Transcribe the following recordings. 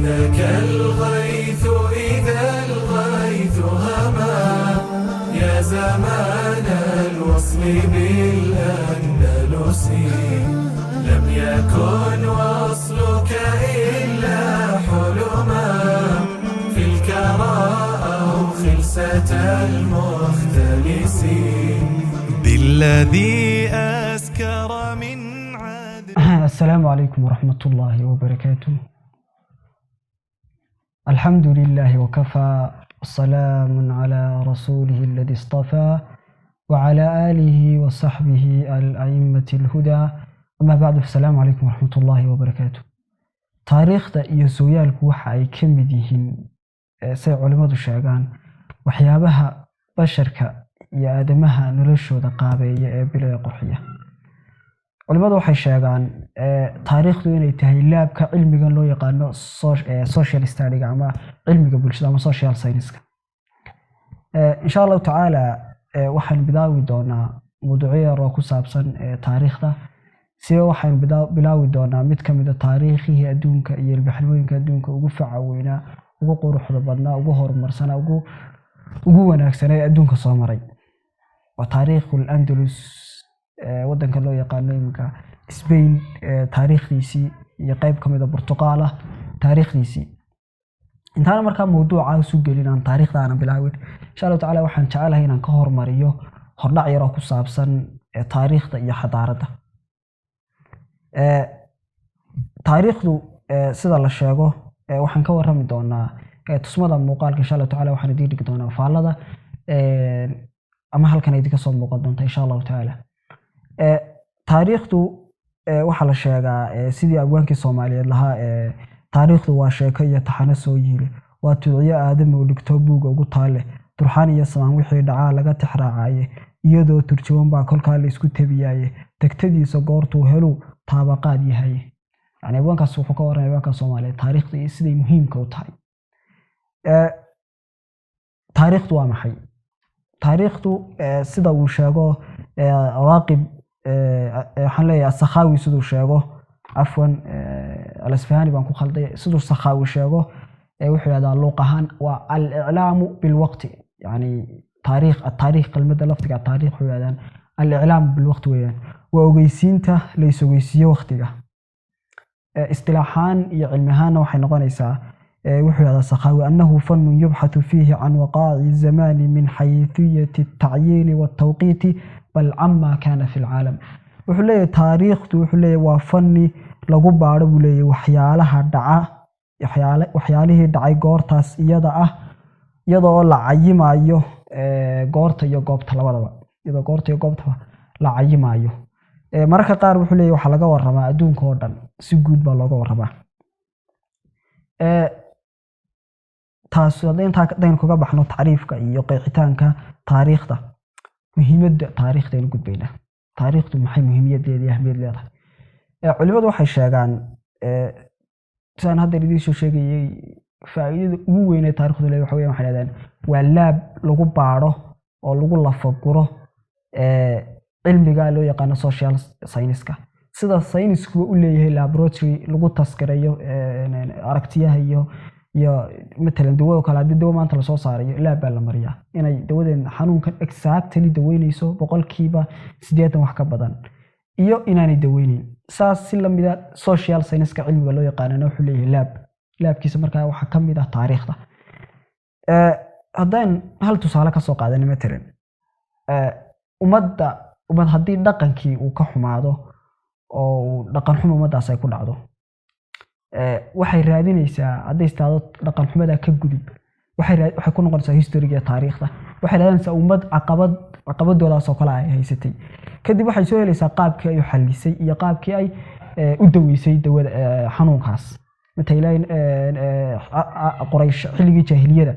ذاك الغيث إذا الغيث هما يا زمان الوصل بالأندلس لم يكن وصلك إلا حلما في الكرى أو خلسة المختلسين بالذي أسكر من عاد. السلام عليكم ورحمة الله وبركاته. الحمد لله وكفى، والسلام على رسوله الذي اصطفى وعلى آله وصحبه الأئمة الهدى. أما بعد، السلام عليكم ورحمة الله وبركاته. taariikhda iyo sooyaalku waxa ay ka mid yihiin say culimadu sheegaan waxyaabaha basharka iyo aadamaha noloshooda qaabeeya ee bilaa qurxiya. culimadu waxay sheegaan taariikhdu inay tahay laabka cilmiga loo yaqaano social study ama cilmiga bulshada ama social science. insha Allah ta'ala waxaan bilaawi doonaa mowduucyo yar oo ku saabsan taariikhda. waxaan bilaawi doonaa mid kamid ah taariikhihii adduunka iyo ilbaxnimooyinka adduunka ugu faca weynaa, ugu quruxda badnaa, ugu horumarsanaa, ugu wanaagsanaa ee adduunka soo maray. waa taariikhul Andalus, wadanka loo yaqaano iminka Spain, taariikhdiisii iyo qayb kamid ah Portugal taariikhdiisii. intaan markaa mowduuca soo gelinaan taariikhda aan bilaawin, insha Allah ta'ala waxaan jecelahay inaan ka hormariyo hordhac yar oo ku saabsan taariikhda iyo xadaaradda. taariikhdu sida la sheego waxaan ka warrami doonaa tusmada muuqaalka. insha Allah ta'ala waxaan idin dhigi doonaa faallada ama halkan idinka soo muuqan doonta insha Allah ta'ala. taariikhdu waxa la sheegaa sidii abwaankii Soomaaliyeed lahaa taariikhdu waa sheeko iyo taxano soo yiile, waa tuuciyo aadam oo dhigto buuga ugu taale, turxaan iyo samaan wixii dhacaa laga tixraacaye, iyadoo turjuwan baa kolkaa la isku tabiyaaye, tagtadiisa goortuu helu taabaqaad yahay. yani abwaankaas wuxuu ka warramay abwaanka Soomaaliyeed taariikhda iyo siday muhiimka u tahay. taariikhdu waa maxay? taariikhdu sida uu sheego Waaqib waxaan leeyahay Sakhawi siduu sheego, afwan al-Asfahani baan ku khalday, siduu Sakhawi sheego wuxuu yiraahdaa luq ahaan waa al-i'laamu bil waqti. yani taariikh kelmadda laftiga taariikh wuxuu yiraahdaa al-i'laam bil waqti weeyaan, waa ogeysiinta la isogeysiyo waqtiga. istilaaxaan iyo cilmi ahaan waxay noqonaysaa wuxuu yiraahdaa Sakhawi annahu fannun yubhathu fihi can waqa'i zamani min haythiyati at-ta'yin wa at-tawqit bal amma kana fi al-'alam. wuxuu leeyahay taariikhdu wuxuu leeyahay waa fanni lagu baaro buu leeyahay waxyaalaha dhaca waxyaalihii dhacay goortaas iyada ah, iyadoo la cayimayo goorta iyo goobta labadaba, iyadoo goorta iyo goobta la cayimayo. mararka qaar wuxuu leeyahay waxa laga warramaa adduunka oo dhan si guud baa looga warramaa. taas haddaynu kaga baxno tacriifka iyo qeexitaanka taariikhda, muhiimadda taariikhda aynu gudbaynaa. taariikhdu maxay muhiimadeeda iyo ahmiyad leedahay? culimadu waxay sheegaan sidaan hadda idiin soo sheegayay faa'iidada ugu weyn ee taariikhdu leedahay waxa weeyaan waxay leedahay waa laab lagu baaro oo lagu lafaguro cilmiga loo yaqaano social science-ka. sida saynisku u leeyahay laboratory lagu taskareeyo aragtiyaha iyo matalan dawo kala dawo maanta la soo saarayo laab baa la mariyaa inay dawadeen xanuunkan exactly daweynayso 80% wax ka badan iyo inaanay daweynin. saas si la mid ah social science-ka cilmiga loo yaqaano wuxuu leeyahay laabkiisa markaa waxa ka mid ah taariikhda. haddaan hal tusaale ka soo qaadano matalan ummad haddii dhaqankii uu ka xumaado oo dhaqan xumo ummadaas ay ku dhacdo, waxay raadinaysaa hadday istaado dhaqan xumada ka gudub, waxay ku noqonaysaa historyga taariikhda. waxay raadinaysaa ummad caqabadoodaas oo kale ay haysatay, kadib waxay soo helaysaa qaabkii ay u xallisay iyo qaabkii ay u daweysay dawada xanuunkaas. matalan Quraysh xilligii jaahiliyada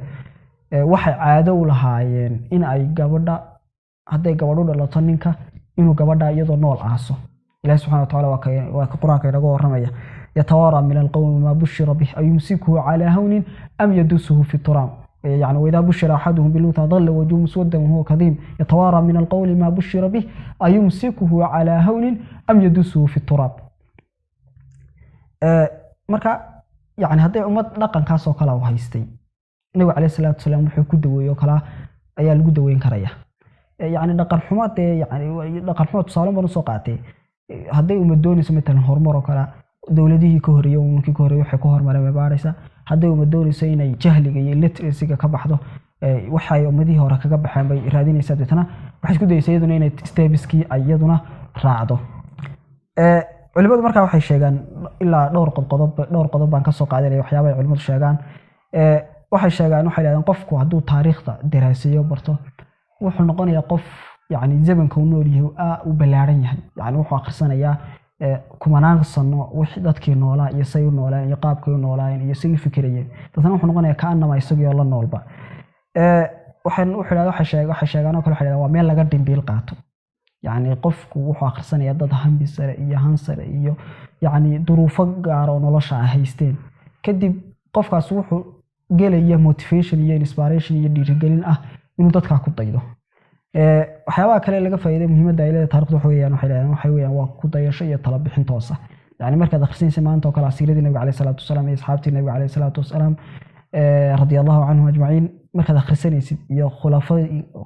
waxay caado u lahaayeen in ay hadday gabadhu dhalato ninka inuu gabadha iyadoo nool aaso. Ilaahay subhanahu wa ta'ala waa ka quraanka inaga warramaya يتوارى من القوم ما بشر به أيمسكه على هون أم يدسه في التراب. يعني وإذا بشر أحدهم بالأنثى ظل وجهه مسودا وهو كظيم يتوارى من القول ما بشر به أيمسكه على هون أم يدسه في التراب. marka يعني هذا أمد نقن كاسو كلا وهايستي النبي عليه الصلاة والسلام وحي كدوي وكلا أيا الجدوين كريا يعني نقن حمات يعني نقن حمات صالون بنسوقاتي هذا أمدوني مثلا هرمر وكلا دولته كهرية وممكن كهرية وحي كهر مرة بارسة هذا أمدوني سيني جهل جي لترسيك كبحده waxay umadii hore kaga baxeen bay raadinaysaa dadna waxay isku dayaysaa iyaduna inay stebiski ayaduna raacdo culimadu markaa waxay sheegaan ilaa dhowr qodob baan ka soo qaadanay waxyaabaha ay culimadu sheegaan waxay yiraahdaan qofku hadduu taariikhda daraasiyo barto wuxuu noqonayaa qof yani zamanka uu nool yahay uu balaaran yahay yani wuxuu akhrisanayaa kumanaan sano wixii dadkii noolaa iyo say u noolaan iyo qaabkii u noolaan iyo say u fikirayeen dadna wuxuu noqonayaa kaanama isagoo la noolba waxay sheegaan oo kale waxay waa meel laga dhimbiil qaato yani qofku wuxuu akhrisanaya dad hanbi sare iyo han sare iyo yani duruufo gaar oo nolosha haysteen kadib qofkaas wuxuu gelaya motivation iyo inspiration iyo dhiirigelin ah inuu dadka ku daydo waxyaabaha kale laga faa'iiday muhiimadda ay leedahay taariikhdu waxay weeyaan waa ku dayasho iyo talo bixin toos ah yani markaad akhrisanaysa maanta oo kale asiiradii nabiga calayhi salaatu wasalaam iyo asxaabtii nabiga calayhi salaatu wasalaam radiyallahu anhum ajmaciin markaad akhrisanaysid iyo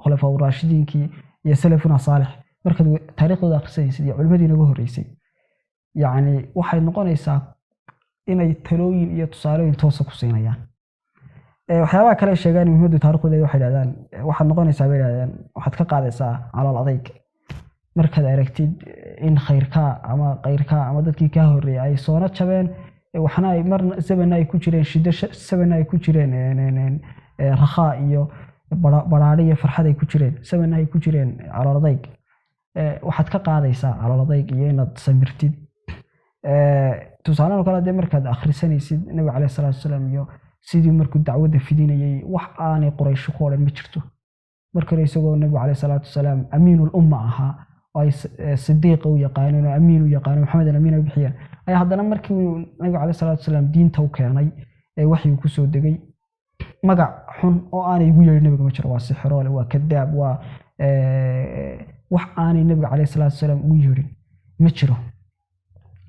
khulafaa raashidiinkii iyo salafuna saalix markaad taariikhdooda akhrisanaysid iyo culimadii naga horeysay yani waxay noqonaysaa inay talooyin iyo tusaalooyin toosa ku siinayaan waxyaabaha kale sheegaan muhiimadda taariikhdu waxay yiraahdaan waxaad noqonaysaa bay yiraahdaan waxaad ka qaadaysaa calool adayg markaad aragtid in khayrka ama qayrka ama dadkii ka horeeyay ay soo jabeen waxna ay marna sabana ay ku jireen shida sabana ay ku jireen rakhaa iyo baraari iyo farxad ay ku jireen sabana ay ku jireen calool adayg waxaad ka qaadaysaa calool adayg iyo inaad samirtid tusaale kale markaad akhrisanaysid nabiga calayhi salaatu wasalaam iyo sidii markuu dacwada fidinayay wax aanay quraysh ku oran ma jirto markii isagoo nabiga calayhi salaatu wasalaam amiinul umma ahaa ay sidiiq u yaqaaneen amiin u yaqaaneen maxamed amiin ay bixiyeen ay haddana markii nabiga calayhi salaatu wasalaam diinta u keenay waxii ku soo degay magac xun oo aanay ugu yeerin nabiga ma jiro waa sixroole waa kadaab waa wax aanay nabiga calayhi salaatu wasalaam ugu yeerin ma jiro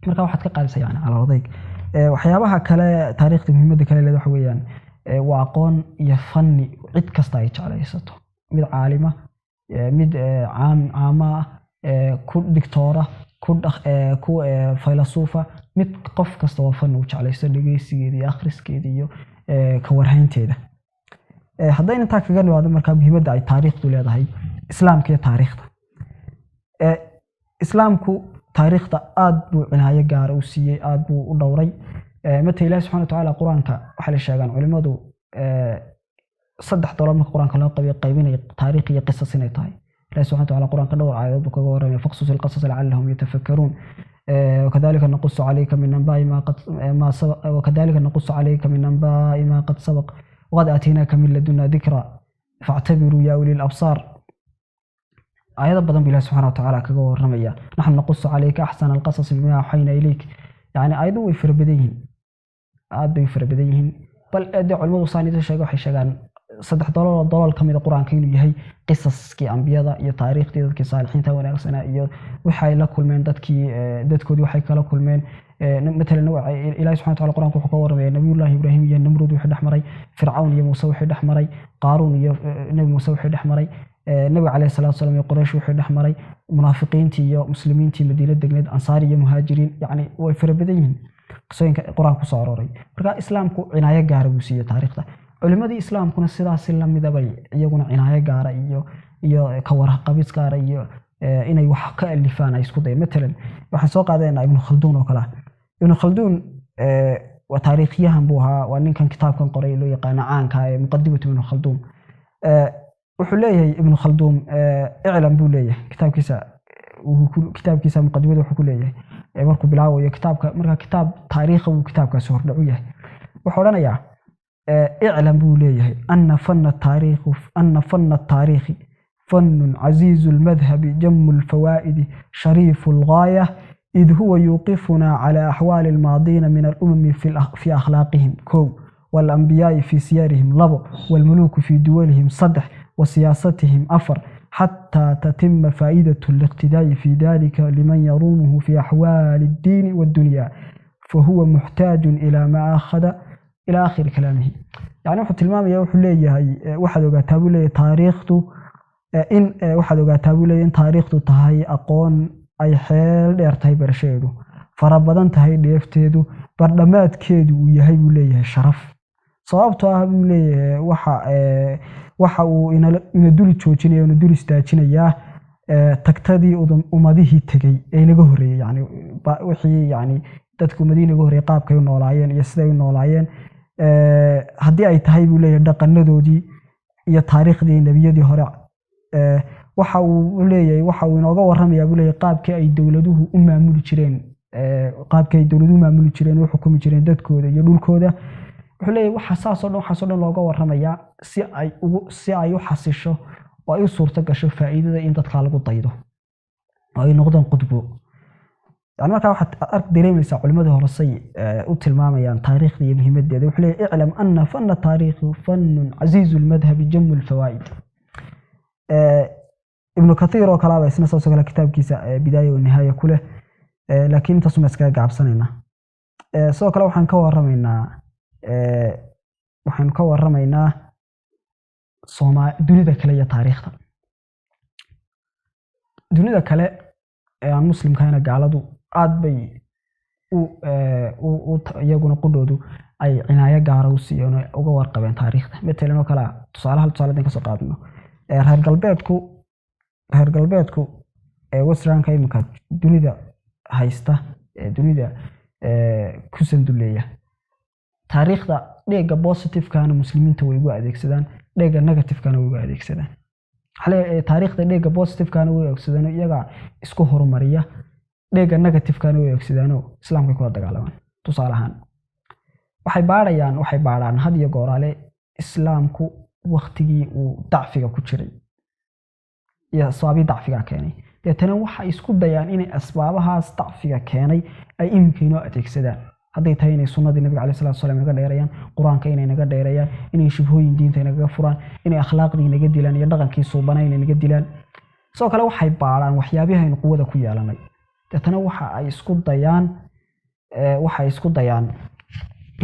marka waxaad ka qaadaysaa yani calaadayg waxyaabaha kale taariikhda muhiimadda kale leedahay waxa weeyaan waa aqoon iyo fanni cid kasta ay jeclaysato mid caalima mid caama ku diktoora ku filasuufa mid qof kasta oo fan u jeclaysto dhageysigeeda iyo akhriskeeda iyo ka warhaynteeda haddayna intaa kaga nimaado markaa muhiimadda ay taariikhdu leedahay islaamka iyo taariikhda islaamku taariikhda aad buu cinaayo gaar u siiyay aad buu u dhowray mata ilaahay subxaanahu wa ta'aala quraanka waxa la sheegaan culimadu saddex dolob marka quraanka loo qaybinayo taariikh iyo qisas inay tahay ilaahay subxaanahu wa ta'aala quraanka dhowr aayadood buu kaga warramay faqsusil qasas la'allahum yatafakkaruun وكذلك نقص عليك من أنباء ما قد سبق وقد آتيناك من لدنا ذكرى فاعتبروا يا أولي الأبصار آيات بدن بالله سبحانه وتعالى كجور رمية نحن نقص عليك أحسن القصص بما أوحينا إليك يعني آيات ويفر بديهن بل أدعو علماء صاني تشجع حشجان صدح ضلال كم القرآن كينو يهي قصص كي أنبياء يا تاريخ ديت كي صالحين تونا سنة يا وحي لكل من دت كودي وحي كل من مثلا نوع إلهي سبحانه وتعالى القرآن كحقور نبي الله إبراهيم يا نمرود وحد أحمري فرعون يا موسى وحد أحمري قارون يا نبي موسى وحد أحمري النبي عليه الصلاة والسلام يا قريش وحد أحمري منافقين تي يا مسلمين تي مدينة دجنة أنصاري يا مهاجرين يعني ويفر بديهن قصين القرآن كصاروري بركة إسلام كو عناية جاربوسية تاريخ ده علماء الإسلام كنا سيدا سلم مدبي يجونا عناية جارة iyo ka warqabis gaar iyo inay wax ka alifaan ay isku day مثلا waxa soo qaadayna ibn khaldun oo kala ibn khaldun wa taariikhyahan buu ahaa waa ninkan kitaabkan qoray loo yaqaan caanka ee muqaddimatu ibn khaldun wuxuu leeyahay ibn khaldun iclam buu leeyahay kitaabkiisa muqaddimada wuxuu ku leeyahay markuu bilaabayo kitaab taariikh uu kitaabkaas hordhacu yahay wuxuu oranayaa اعلم بوليه أن فن التاريخ فن عزيز المذهب جم الفوائد شريف الغاية إذ هو يوقفنا على أحوال الماضين من الأمم في أخلاقهم كو والأنبياء في سيارهم لبو والملوك في دولهم صدح وسياستهم أفر حتى تتم فائدة الاقتداء في ذلك لمن يرومه في أحوال الدين والدنيا فهو محتاج إلى ما أخذ إلى آخر كلامه. يعني وحد المام يا وحلي هاي واحد وقتابو لي تاريخته إن واحد وقتابو لي إن تاريخته تهاي أقون أي حال يرتاي برشيدو فربضان تهاي ليفتيدو برنامات كيدو يهاي وليه شرف sababtoo ah buu leeyahay waxa uu ina dul joojinayo ina dul istaajinayaa tagtadii ummadihii tagay ee naga horeeyay yani wixii yani dadku ummadihii naga horeeyay qaabkay u noolaayeen iyo siday u noolaayeen haddii ay tahay buu leeyahay dhaqanadoodii iyo taariikhdii nabiyadii hore waxa uu leeyahay waxa uu inooga warramayaa buu leeyahay qaabkii ay dawladuhu u maamuli jireen u xukumi jireen dadkooda iyo dhulkooda وحلي وحساس وحصلنا لوجا ورميا سي حسيشه وأي صورة كشوف فائدة إن تتخلق الطيده أي نقطة قطبه يعني ما كان واحد أرك دريم يسأل علماء هرسي قلت ماما يعني تاريخ ذي مهم ده وحلي اعلم أن فن التاريخ فن عزيز المذهب جم الفوائد ابن كثير وكلامه اسمه سوى كتاب كيس بداية والنهاية كله لكن تصميم سكاك عبسنا سوى كلام وحن كور رمينا waxaan ka warramaynaa dunida kale iyo taariikhda dunida kale ee aan muslimkayna gaaladu aad bay iyaguna qudoodu ay cinaayo gaar ah u siiyeen uga warqabeen taariikhda matalan oo kala tusaale ka soo qaadno reer galbeedku westernka imika dunida haysta dunida ku sanduleeya taariikhda dheega positive kana muslimiinta way ugu adeegsadaan dheega negative kana way ugu adeegsadaan taariikhda dheega positive kana way adeegsadaan iyaga isku horumariya dheega negative kana way adeegsadaan islaamka kula dagaalamaan tusaale ahaan waxay baaraan had iyo goorale islaamku waqtigii uu dacfiga ku jiray iyo asbaabi dacfiga keenay deetana waxa isku dayaan inay asbaabahaas dacfiga keenay ay imkiino adeegsadaan hadday tahay inay sunnadii nabiga calaysay salaatu wasalaam naga dheerayaan quraanka inay naga dheerayaan inay shubhooyin diinta naga furaan inay akhlaaqdii naga dilaan iyo dhaqankii suubanay inay naga dilaan sidoo kale waxay baaraan waxyaabaha aynu quwada ku yeelanay dadana waxa ay isku dayaan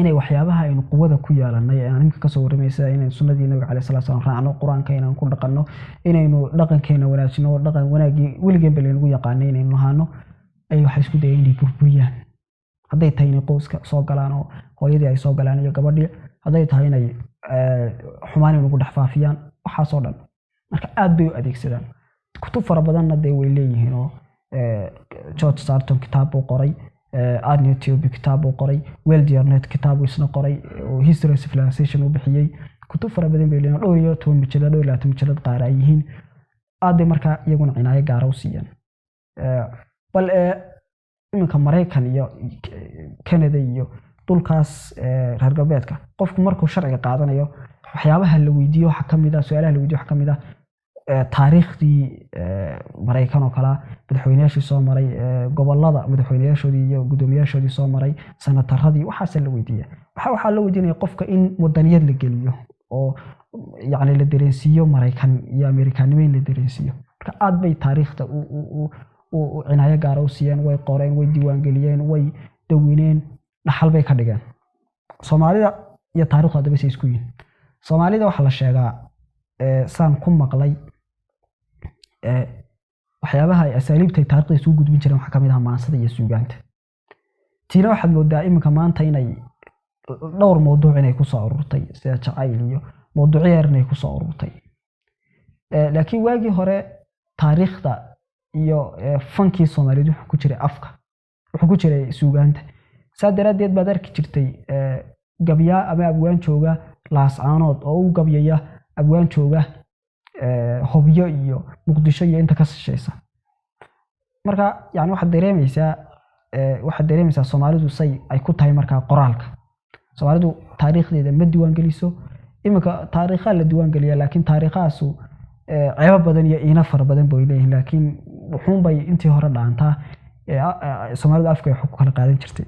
inay waxyaabaha aynu quwada ku yeelanay aan ninka ka soo warramaysa inay sunnadii nabiga calaysay salaatu wasalaam raacno quraanka inaan ku dhaqanno inaynu dhaqankeena wanaajino dhaqan wanaagii weligeed bal lagu yaqaanay inaynu lahaano ay waxa isku dayaan inay burburiyaan hadday tahay inay qoyska soo galaan oo hooyadii ay soo galaan iyo gabadhii hadday tahay inay xumaan ugu dhex faafiyaan waxaasoo dhan marka aad bay u adeegsadaan kutub fara badanna dee way leeyihiin oo George Sarton kitaab uu qoray Adney Tiobi kitaab uu qoray Weldyarnet kitaab uu isna qoray oo History of Civilization uu bixiyay kutub fara badan bay leeyihiin dhowr iyo 10 mujallad dhowr iyo 20 mujallad qaar ay yihiin aad marka iyaguna cinaayo gaar ah u siiyaan bal iminka Mareykan iyo Canada iyo dhulkaas reer galbeedka qofku markuu sharciga qaadanayo waxyaabaha la weydiiyo waxa kamid ah su'aalaha la weydiiyo waxa kamid ah taariikhdii Mareykan oo kala madaxweynayaashii soo maray gobolada madaxweynayaashoodii iyo gudoomiyaashoodii soo maray sanataradii waxa la weydiiyo waxa la weydiinaya qofka in wadaniyad la geliyo oo yani la dareensiyo Mareykan iyo Ameerikanimo la dareensiyo marka aad bay taariikhda cinaayo gaar ah u siiyeen way qoreen way diiwaan geliyeen way dawineen dhaxal bay ka dhigeen Soomaalida iyo taariikhda daba isku yihiin Soomaalida waxa la sheegaa saan ku maqlay waxyaabaha ay asaaliibtay taariikhda isugu gudbin jireen waxa kamid ah maansada iyo suugaanta tiina waxaad moodaa iminka maanta inay dhowr mowduuc inay ku soo ururtay sida jacayl iyo mowduucyo yar inay ku soo ururtay laakiin waagii hore taariikhda iyo fankii Soomaaliyeed wuxuu ku jiray afka wuxuu ku jiray suugaanta saadaradeed baad arki jirtay gabya ama abwaan jooga laascaanood oo u gabyaya abwaan jooga hobyo iyo muqdisho iyo inta ka shisheeysa marka yani waxa dareemaysaa Soomaalidu say ay ku tahay marka qoraalka Soomaalidu taariikhdeeda ma diiwaan geliso imika taariikha la diiwaan geliya laakiin taariikhaasu ceebo badan iyo ina fara badan bay leeyihiin laakiin wuxuun bay intii hore dhaantaa Soomaalidu afka ay ku kala qaadan jirtay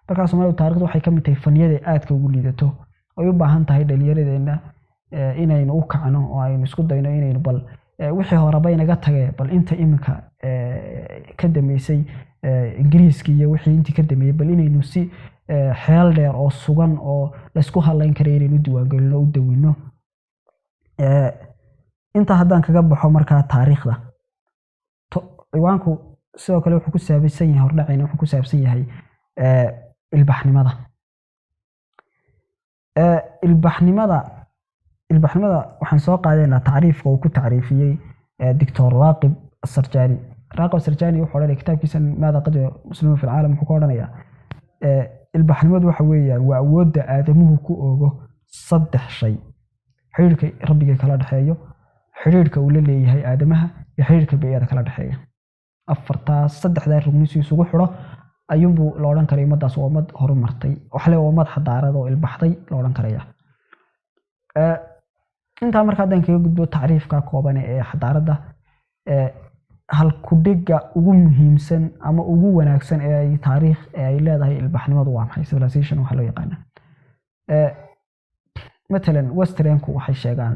marka Soomaalidu taariikhdu waxay kamid tahay faniyada aadka ugu liidato oo u baahan tahay dhalinyaradeena inaynu u kacno oo aynu isku dayno inaynu bal wixii hore bay naga tagay bal inta imika ka dameysay ingiriiska iyo wixii intii ka dambeeyay bal inaynu si xeel dheer oo sugan oo la isku halayn karo inaynu diiwaangelino u dawino inta haddaan kaga baxo markaa taariikhda ciwaanku sidoo kale wuxuu ku saabsan yahay hordhacayna wuxuu ku saabsan yahay ilbaxnimada waxaan soo qaadaynaa tacriifka uu ku tacriifiyey دكتور راقب السرجاني wuxuu odhanaya kitaabkiisa maada qadwa muslimuun fi lcaalam wuxuu ka odhanayaa ilbaxnimadu waxa weeyaan waa awoodda aadamuhu ku oogo 3 shay xiriirka rabbiga kala dhaxeeyo xiriirka uu la leeyahay aadamaha iyo xiriirka biyada kala dhaxeeya saddexdaa rugnisu isugu xidho ayuunbuu la odhan karay ummadaas waa ummad horumartay waxle waa ummad xadaarad oo ilbaxday la odhan karaya intaa marka haddaan kaga gudbo tacriifka kooban ee xadaaradda hal ku dhiga ugu muhiimsan ama ugu wanaagsan ee ay taariikh ay leedahay ilbaxnimadu waa maxay civilization waxa loo yaqaan مثلا westernku waxay sheegaan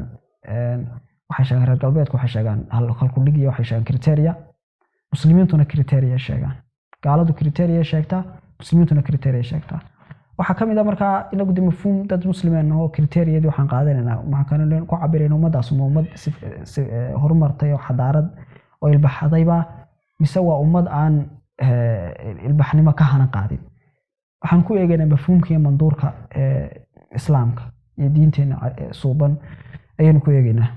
reer galbeedku waxay sheegaan hal ku dhig iyo waxay sheegaan criteria muslimiintuna criteria sheegaan gaaladu criteria sheegtaa muslimiintuna criteria sheegtaa waxa kamid ah marka inagu de mafhuum dad muslimaan oo criteria-yadu waxaan qaadanaynaa waxaan ku cabiraynaa ummadaas ummad horumartay oo xadaarad oo ilbaxdayba mise waa ummad aan ilbaxnimo ka hana qaadin waxaan ku eegaynaa mafhuumka iyo manduurka islaamka iyo diinteena suuban ayaan ku eegaynaa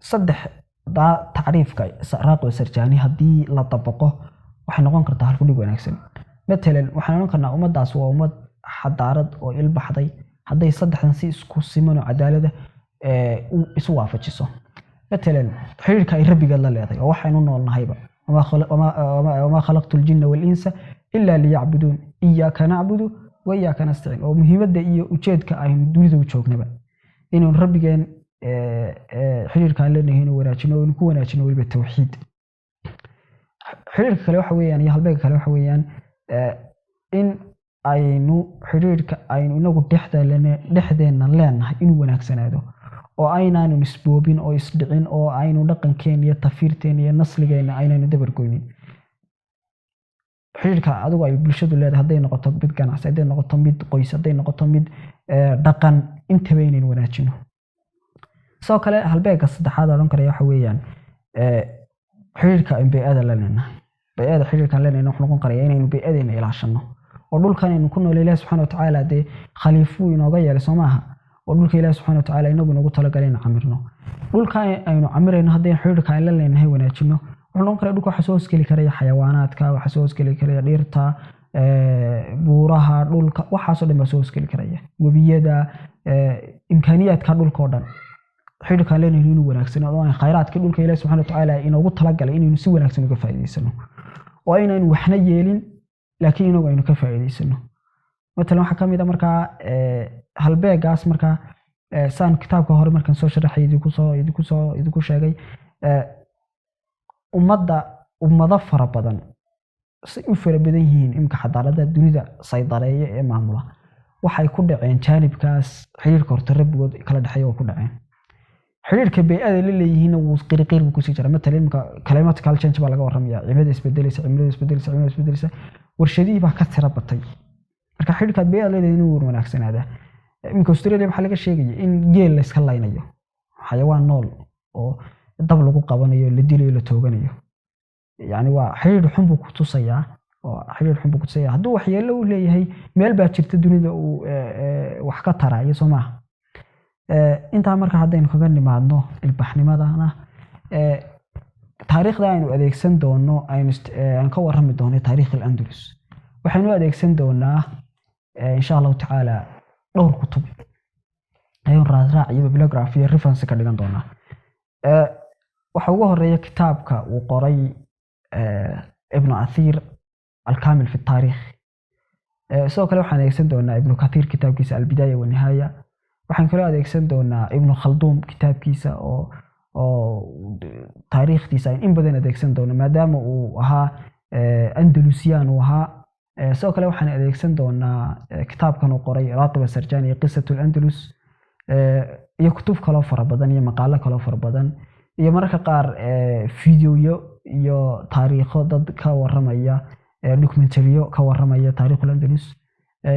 saddex tacriifka raaqo sarjaani haddii la dabaqo waxay noqon kartaa hal ku dhig wanaagsan مثلا waxaan oran karnaa ummadaas waa ummad xadaarad oo ilbaxday haday saddexdan si isku siman oo cadaalad isu waafajiso مثلا xiriirka ay rabbiga la leedahay oo waxaan u noolnahayba wama khalaqtul jinna wal insa illa liya'budun iyyaka na'budu wa iyyaka nasta'in oo muhiimadda iyo ujeedka ay dunida u joognaba inuu rabbigeen xiriirka leenahay inuu wanaajino oo ku wanaajino waliba tawxiid xiriirka kale waxa weeyaan iyo halbeega kale waxa weeyaan in aynu xiriirka aynu inagu dhexdeena leenahay inuu wanaagsanaado oo aynaanu isboobin oo isdhicin oo aynu dhaqankeena iyo tafiirteena iyo nasligeena aynaanu dabargoynin xiriirka adigu ay bulshadu leedahay haday noqoto mid ganacsi haday noqoto mid qoys haday noqoto mid dhaqan intaba inaynu wanaajino sidoo kale halbeega saddexaad oo dhan kale waxa weeyaan xiriirka bay'ada la leenahay bay'ada xiriirkan leenahay wuxuu noqon karaa inaynu bay'adeena ilaashano oo dhulkan aynu ku nool Ilaahay subhanahu wa ta'ala de khaliifu inooga yeelay Soomaha oo dhulka Ilaahay subhanahu wa ta'ala inagu nagu talagalay in camirno dhulkan aynu camirayno haddii xiriirka ay la leenahay wanaajino wuxuu noqon karaa dhulka waxa soo iskeli karaya xayawaanaadka waxa soo iskeli karaya dhirta buuraha dhulka waxa soo dhan soo iskeli karaya wabiyada imkaaniyaadka dhulka oo dhan xiriirka leenahay inuu wanaagsanaado oo khayraadka dhulka Ilaahay subhanahu wa ta'ala inoogu talagalay inaynu si wanaagsan uga faa'iideysano oo inaynu waxna yeelin laakiin inagu aynu ka faa'iideysano مثلا waxa kamid ah marka halbeegaas marka saan kitaabka hore markan soo sharaxay idinku sheegay ummada fara badan si u fara badan yihiin imka xadaalada dunida saydareeya ee maamula waxay ku dhaceen jaanibkaas xiriirka horta rabbigood kala dhaxeeyo ku dhaceen xiriirka bay'ada la leeyihiin uu qiriqir ku sii jira مثلا imka climatical change baa laga warramaya cimilada isbedelaysa warshadii baa ka tira batay marka xiriirka bay'ada la leeyahay inuu wanaagsanaada imka Australia waxa laga sheegay in geel la iska laynayo xayawaan nool oo dab lagu qabanayo la dilayo la tooganayo yani waa xiriir xun buu ku tusayaa hadduu waxyeello u leeyahay meel baa jirta dunida uu wax ka tarayo Soomaha inta marka haddaynu kaga nimaadno ilbaxnimadana taariikhda aynu adeegsan doono aan ka warrami doono taariikhul Andalus waxaynu adeegsan doonaa insha Allah ta'ala dhowr kutub ayuu raac iyo bibliography reference ka dhigan doonaa waxa ugu horeeya kitaabka uu qoray ibn Athir al-Kamil fi at-Tarikh sidoo kale waxaan adeegsan doonaa ibn Kathir kitaabkiisa al-Bidaya wa Nihaya waxaan kale adeegsan doonaa ibn Khaldun kitaabkiisa oo taariikhdiisa in badan adeegsan doono maadaama uu ahaa Andalusiyan uu ahaa sidoo kale waxaan adeegsan doonaa kitaabkan uu qoray Raqib Sarjani Qisatul Andalus iyo kutub kale fara badan iyo maqaalo kale fara badan iyo mararka qaar fiidiyoyo iyo taariikho dad ka waramaya documentariyo ka waramaya taariikhul Andalus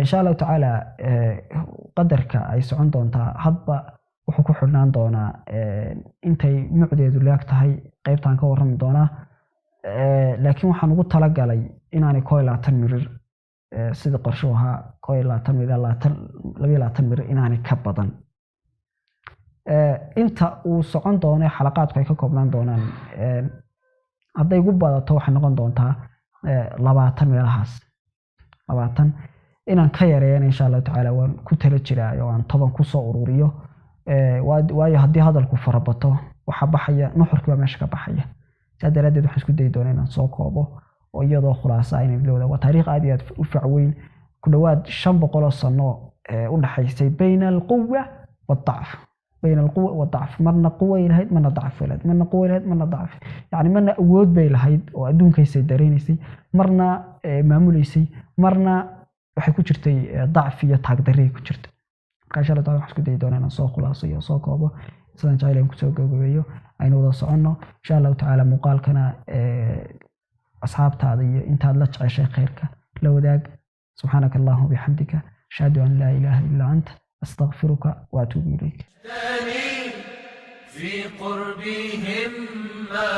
insha Allah taala qadarka ay socon doontaa hadba wuxuu ku xidhnaan doonaa intay mucdeedu leeg tahay qaybtan ka warami doonaa laakiin waxaan ugu talagalay inaanay 20 mirir sida qorsho ahaa 20 mirir 22 mirir inaanay ka badan inta uu socon doono xalaqaadku ay ka koobnaan doonaan hadday ugu badato waxay noqon doontaa 20 meelahaas 20 inaan ka yareeyana insha Allah taala waan ku tala jiraa oo aan 10 ku soo ururiyo waayo haddii hadalku farabato waxa baxaya nuxurkii waa meesha ka baxaya sadaradeed waxaan isku day doonaa inaan soo koobo oo iyadoo khulaasa inay leedahay waa taariikh aad iyo aad u facweyn ku dhawaad 500 sano u dhaxaysay bayna alquwa wad-da'f بين القوة والضعف مرنا قوة لهيد مرنا ضعف لهيد مرنا قوة لهيد مرنا ضعف يعني مرنا أود بي لهيد وأدون كيسي دارينيسي مرنا معموليسي مرنا waxay ku jirtay ضعف iyo taag darey ku jirtay kaasha la tahay wax isku day doonana soo khulaasiyo soo koobo sidaan jeclaan ku soo gabagabeeyo aynu wada socono insha Allah taala muuqaalkana asxaabtaada iyo intaad la jeceshay khayrka la wadaag subhanakallahumma bihamdika ashhadu an la ilaha illa anta أستغفرك وأتوب إليك في قربهم ما